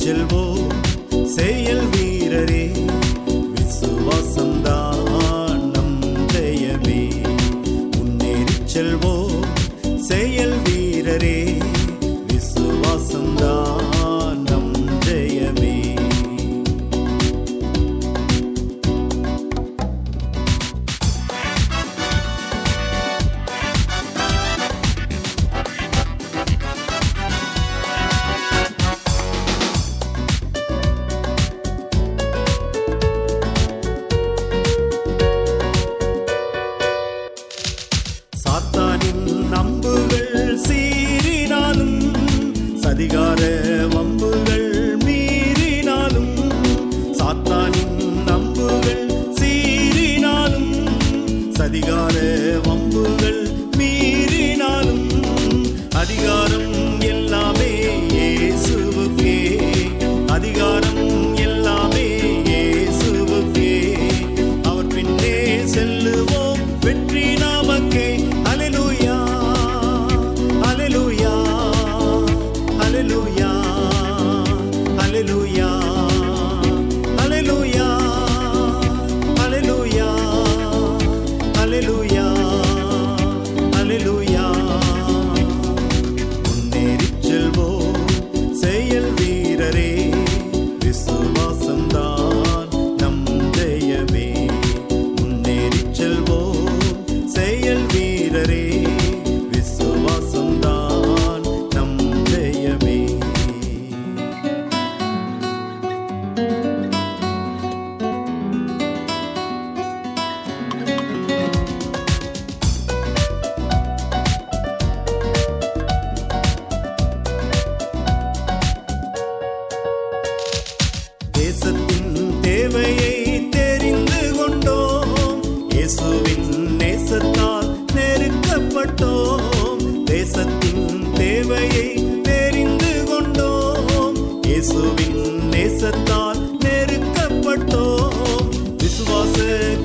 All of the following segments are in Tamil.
செல்வோம் செயல் வீரரே, விசுவாசம்தான் நம் ஜெயமே. முன்னேறி செல்வோம் செயல் வீரரே, விசுவாசம்தான் நம் ஜெயமே. சாத்தானின் நம்புகள் சீறினாலும், சதிகார வம்புகள் மீறினாலும், சாத்தானின் நம்புகள் சீறினாலும், சதிகார வம்புகள் மீறினாலும், அதிகாரம் எல்லாமே இயேசுவுக்கே, அதிகாரம் எல்லாமே இயேசுவுக்கே. அவர் பின்னே செல்லுவோம், வெற்றி நமக்கே. அல்லேலூயா அல்லேலூயா அல்லேலூயா அல்லேலூயா அல்லேலூயா அல்லேலூயா அல்லேலூயா அல்லேலூயா. முன்னேறிச் செல்வோம் செயல் வீரரே, விசுவாசம்தான் நம் ஜெயமே. முன்னேறிச் செல்வோம் செயல் வீரரே, விசுவாசம்தான் நம் ஜெயமே. தேசத்தின் தேவையை தெரிந்து கொண்டோம், இயேசுவின் நேசத்தால் நெருக்கப்பட்டோம். தேசத்தின் தேவையை தெரிந்து கொண்டோம், இயேசுவின் நேசத்தால் நெருக்கப்பட்டோம். விசுவாச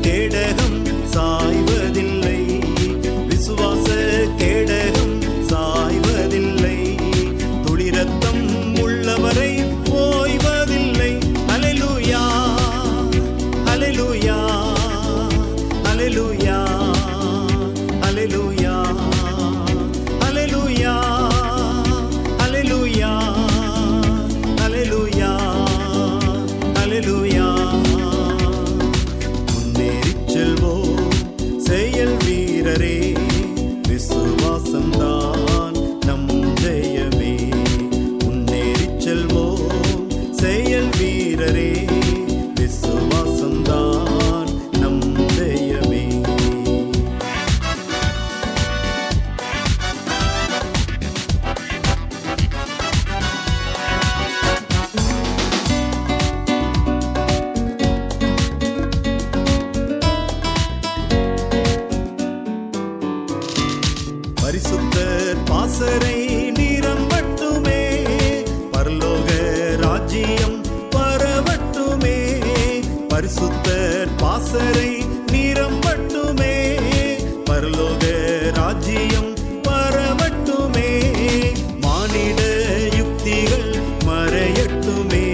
கேடகம் சாய்வதில்லை, விசுவாச கேடகம் சாய்வதில்லை. துளி ரத்தம் உள்ளவரை ஓய்வதில்லை. அல்லேலூயா அல்லேலூயா அல்லேலூயா அல்லேலூயா அல்லேலூயா அல்லேலூயா அல்லேலூயா அல்லேலூயா. முன்னேறிச் செல்வோம் செயல் வீரரே, விசுவாசம்தான் நம் ஜெயமே. முன்னேறிச் செல்வோம் செயல் வீரரே, விசுவாசம்தான் நம் ஜெயமே. பரிசுத்தர் பாசறை நிரம்பட்டுமே, பரலோக ராஜ்யம் பரவட்டுமே. பரிசுத்தர் பாசறை நிரம்பட்டுமே, பரலோக ராஜ்யம் பரவட்டுமே. மானிட யுக்திகள் மறையட்டுமே,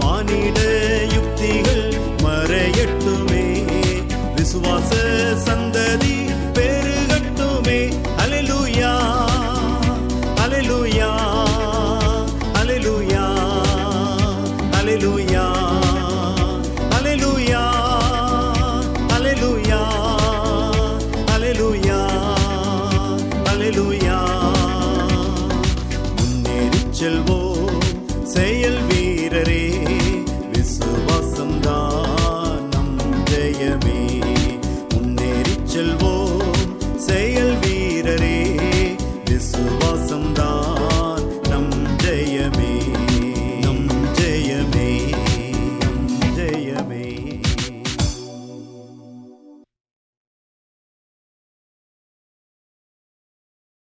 மானிட யுக்திகள் மறையட்டுமே. விசுவாச சந்ததி பெருகட்டுமே. அல்லேலூயா அல்லேலூயா அல்லேலூயா அல்லேலூயா அல்லேலூயா அல்லேலூயா அல்லேலூயா அல்லேலூயா. முன்னேறிச் செல்வோம் செயல் வீரரே, விசுவாசம்தான் நம் ஜெயமே. முன்னேறிச் செல்வோம் செயல் வீரரே,